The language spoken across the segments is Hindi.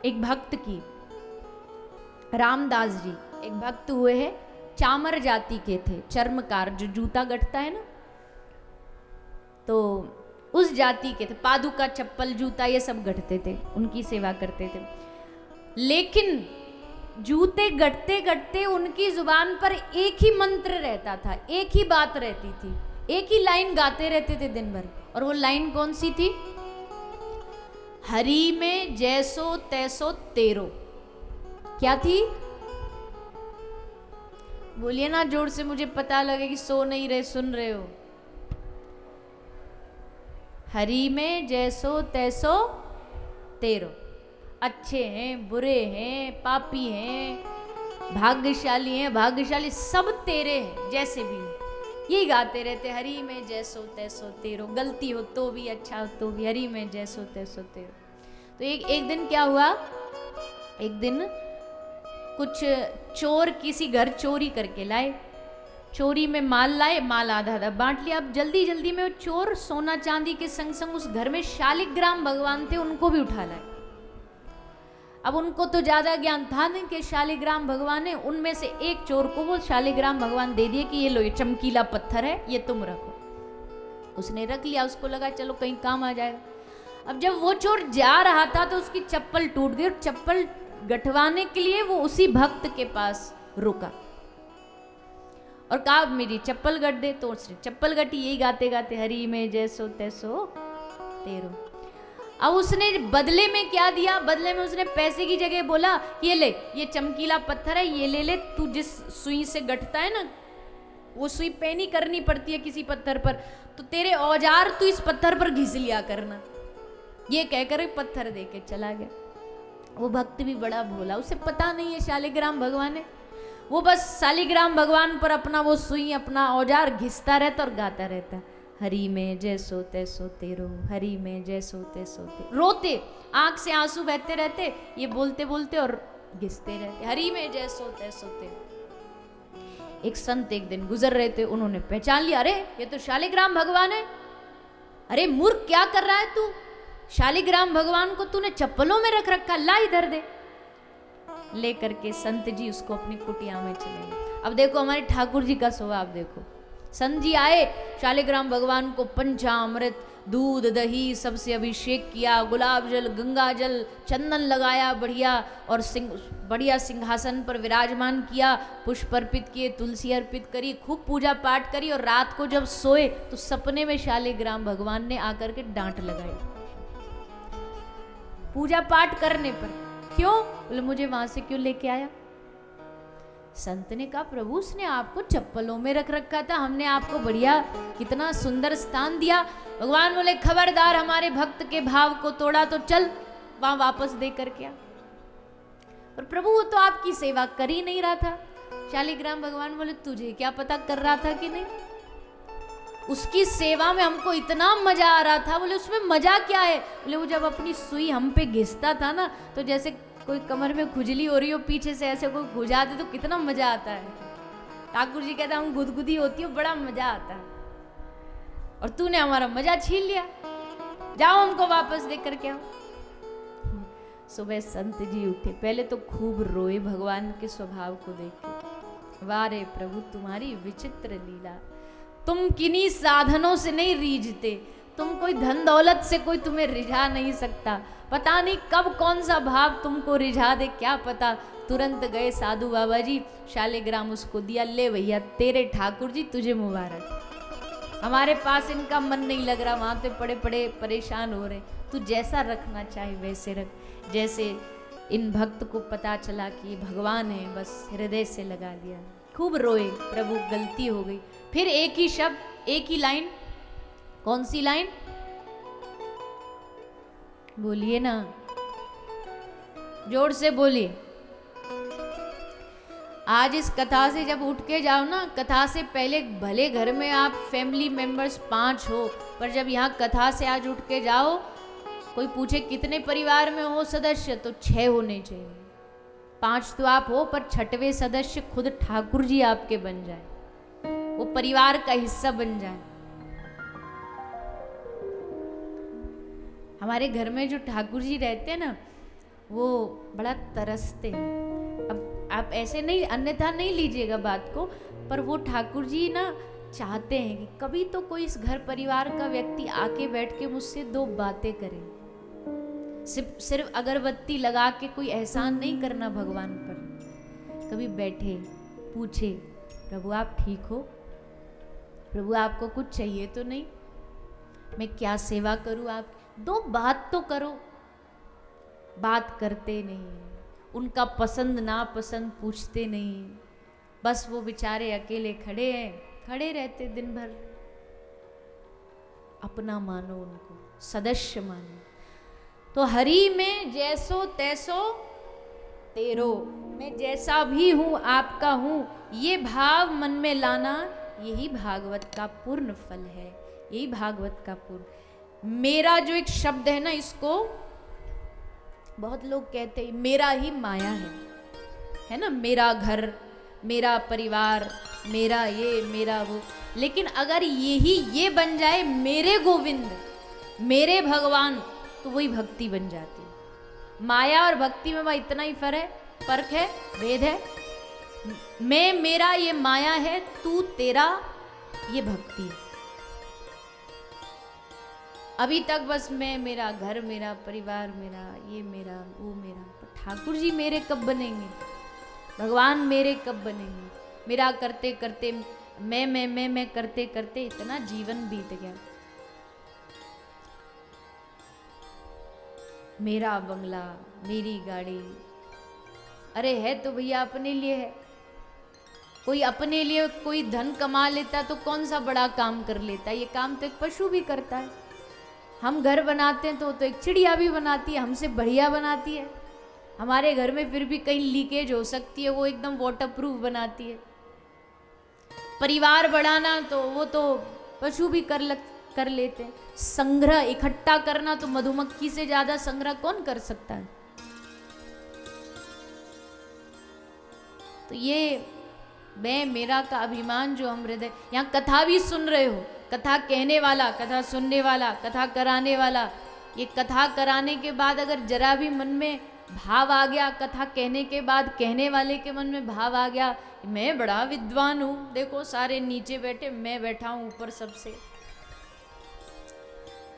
एक भक्त की, रामदास जी एक भक्त हुए हैं, चामर जाति के थे, चर्मकार जो जूता गढ़ता है ना, तो उस जाति के थे, पादुका चप्पल जूता ये सब गढ़ते थे, उनकी सेवा करते थे। लेकिन जूते गढ़ते गढ़ते उनकी जुबान पर एक ही मंत्र रहता था, एक ही बात रहती थी, एक ही लाइन गाते रहते थे दिन भर। और वो लाइन कौन सी थी? हरि में जैसो तैसो तेरो। क्या थी? बोलिए ना जोर से, मुझे पता लगे कि सो नहीं रहे, सुन रहे हो। हरि में जैसो तैसो तेरो। अच्छे हैं, बुरे हैं, पापी हैं, भाग्यशाली हैं, भाग्यशाली, सब तेरे हैं, जैसे भी। यही गाते रहते, हरि में जैसो तैसो तेरो। गलती हो तो भी, अच्छा हो तो भी, हरि में जैसो तैसो तेरो। तो एक दिन क्या हुआ, एक दिन कुछ चोर किसी घर चोरी करके लाए, चोरी में माल लाए, माल आधा आधा बांट लिया। अब जल्दी जल्दी में चोर सोना चांदी के संग संग उस घर में शालिग्राम भगवान थे, उनको भी उठा लाए। अब उनको तो ज्यादा ज्ञान था नहीं कि शालिग्राम भगवान है, उनमें से एक चोर को वो शालिग्राम भगवान दे दिए कि ये लो, ये चमकीला पत्थर है, ये तुम रखो। उसने रख लिया, उसको लगा चलो कहीं काम आ जाएगा। अब जब वो चोर जा रहा था तो उसकी चप्पल टूट गई, और चप्पल गठवाने के लिए वो उसी भक्त के पास रुका और कहा मेरी चप्पल गठ दे। तो उसने चप्पल गठी, यही गाते गाते, हरि में जैसो तैसो तेरो। अब उसने बदले में क्या दिया? बदले में उसने पैसे की जगह बोला, ये ले, ये चमकीला पत्थर है, ये ले ले, तू जिस सुई से गठता है ना, वो सुई पैनी करनी पड़ती है किसी पत्थर पर, तो तेरे औजार तू इस पत्थर पर घिस लिया करना। ये कहकर पत्थर दे के चला गया। वो भक्त भी बड़ा भोला, उसे पता नहीं है शालिग्राम भगवान है, वो बस शालिग्राम भगवान पर अपना वो सुई, अपना औजार घिसता रहता और गाता रहता, हरि में जैसो तैसो तेरो, हरि में जैसो तैसो तेरो। रोते, आंख से आंसू बहते रहते, ये बोलते बोलते और घिसते रहते, हरि में जैसो तैसो तेरो। एक संत एक दिन गुजर रहे थे, उन्होंने पहचान लिया, अरे ये तो शालिग्राम भगवान है। अरे मूर्ख, क्या कर रहा है तू? शालिग्राम भगवान को तूने चप्पलों में रख रखा, ला इधर दे। लेकर के संत जी उसको अपनी कुटिया में चले गए। अब देखो हमारे ठाकुर जी का स्वभाव देखो, संत जी आए, शालिग्राम भगवान को पंचामृत, दूध दही सबसे अभिषेक किया, गुलाब जल, गंगा जल, चंदन लगाया बढ़िया, और बढ़िया सिंहासन पर विराजमान किया, पुष्प अर्पित किए, तुलसी अर्पित करी, खूब पूजा पाठ करी। और रात को जब सोए तो सपने में शालिग्राम भगवान ने आकर के डांट लगाई पूजा पाठ करने पर। क्यों? बोले मुझे वहां से क्यों लेके आया? संत ने कहा, प्रभु उसने आपको चप्पलों में रख रखा था, हमने आपको बढ़िया कितना सुंदर स्थान दिया। भगवान बोले, खबरदार, हमारे भक्त के भाव को तोड़ा तो चल वहां वापस दे करके आ। और प्रभु वो तो आपकी सेवा कर ही नहीं रहा था। शालिग्राम भगवान बोले, तुझे क्या पता कर रहा था कि नहीं, उसकी सेवा में हमको इतना मजा आ रहा था। बोले उसमें मजा क्या है? बोले वो जब अपनी सुई हम पे घिसता था ना, तो जैसे कोई कमर में खुजली हो रही हो, पीछे से ऐसे कोई खुजा दे तो कितना मजा आता है। ठाकुर जी कहता हम गुदगुदी होती हो, बड़ा मजा आता है, और तूने हमारा मजा छीन लिया, जाओ हमको वापस दे करके आओ। सुबह संत जी उठे, पहले तो खूब रोए भगवान के स्वभाव को देख के, वाह रे प्रभु तुम्हारी विचित्र लीला, तुम किन्हीं साधनों से नहीं रीझते, तुम कोई धन दौलत से कोई तुम्हें रिझा नहीं सकता, पता नहीं कब कौन सा भाव तुमको रिझा दे, क्या पता। तुरंत गए साधु बाबा जी, शालिग्राम उसको दिया, ले भैया तेरे ठाकुर जी तुझे मुबारक, हमारे पास इनका मन नहीं लग रहा, वहां पे पड़े पड़े परेशान हो रहे, तू जैसा रखना चाहे वैसे रख। जैसे इन भक्त को पता चला कि भगवान है, बस हृदय से लगा लिया। खूब रोए, प्रभु गलती हो गई। फिर एक ही शब्द, एक ही लाइन, कौन सी लाइन? बोलिए ना, जोर से बोलिए। आज इस कथा से जब उठ के जाओ ना, कथा से पहले भले घर में आप फैमिली मेंबर्स 5 हो, पर जब यहाँ कथा से आज उठ के जाओ, कोई पूछे कितने परिवार में हो सदस्य, तो 6 होने चाहिए। 5 तो आप हो, पर 6वें सदस्य खुद ठाकुर जी आपके बन जाए, वो परिवार का हिस्सा बन जाए। हमारे घर में जो ठाकुर जी रहते हैं ना, वो बड़ा तरसते हैं। अब आप ऐसे नहीं, अन्यथा नहीं लीजिएगा बात को, पर वो ठाकुर जी ना चाहते हैं कि कभी तो कोई इस घर परिवार का व्यक्ति आके बैठ के मुझसे दो बातें करे। सिर्फ अगरबत्ती लगा के कोई एहसान नहीं करना भगवान पर। कभी बैठे, पूछे, प्रभु आप ठीक हो? प्रभु आपको कुछ चाहिए तो नहीं? मैं क्या सेवा करूं आप? दो बात तो करो। बात करते नहीं, उनका पसंद नापसंद पूछते नहीं, बस वो बेचारे अकेले खड़े हैं, खड़े रहते दिन भर। अपना मानो, उनको सदस्य मानो। तो हरि में जैसो तैसो तेरो, मैं जैसा भी हूं आपका हूं, ये भाव मन में लाना, यही भागवत का पूर्ण फल है। यही भागवत का पूर्ण। मेरा जो एक शब्द है ना, इसको बहुत लोग कहते हैं मेरा ही माया है ना, मेरा घर, मेरा परिवार, मेरा ये, मेरा वो। लेकिन अगर यही ये बन जाए मेरे गोविंद, मेरे भगवान, तो वही भक्ति बन जाती है। माया और भक्ति में वह इतना ही फर्क है, भेद है। मैं, मेरा ये माया है, तू तेरा ये भक्ति है। अभी तक बस मैं, मेरा घर, मेरा परिवार, मेरा ये, मेरा वो, मेरा। तो ठाकुर जी मेरे कब बनेंगे? भगवान मेरे कब बनेंगे? मेरा करते करते, मैं करते करते इतना जीवन बीत गया। मेरा बंगला, मेरी गाड़ी, अरे है तो भैया अपने लिए है। कोई अपने लिए कोई धन कमा लेता तो कौन सा बड़ा काम कर लेता है? ये काम तो एक पशु भी करता है। हम घर बनाते हैं तो एक चिड़िया भी बनाती है, हमसे बढ़िया बनाती है। हमारे घर में फिर भी कहीं लीकेज हो सकती है, वो एकदम वाटरप्रूफ बनाती है। परिवार बढ़ाना तो वो तो पशु भी कर लेते हैं। संग्रह इकट्ठा करना तो मधुमक्खी से ज्यादा संग्रह कौन कर सकता है? तो ये मैं, मेरा का अभिमान जो हम हृदय, यहाँ कथा भी सुन रहे हो, कथा कहने वाला, कथा सुनने वाला, कथा कराने वाला, ये कथा कराने के बाद अगर जरा भी मन में भाव आ गया, कथा कहने के बाद कहने वाले के मन में भाव आ गया, मैं बड़ा विद्वान हूं, देखो सारे नीचे बैठे, मैं बैठा हूं ऊपर सबसे,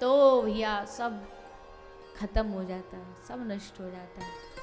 तो भैया सब खत्म हो जाता है, सब नष्ट हो जाता है।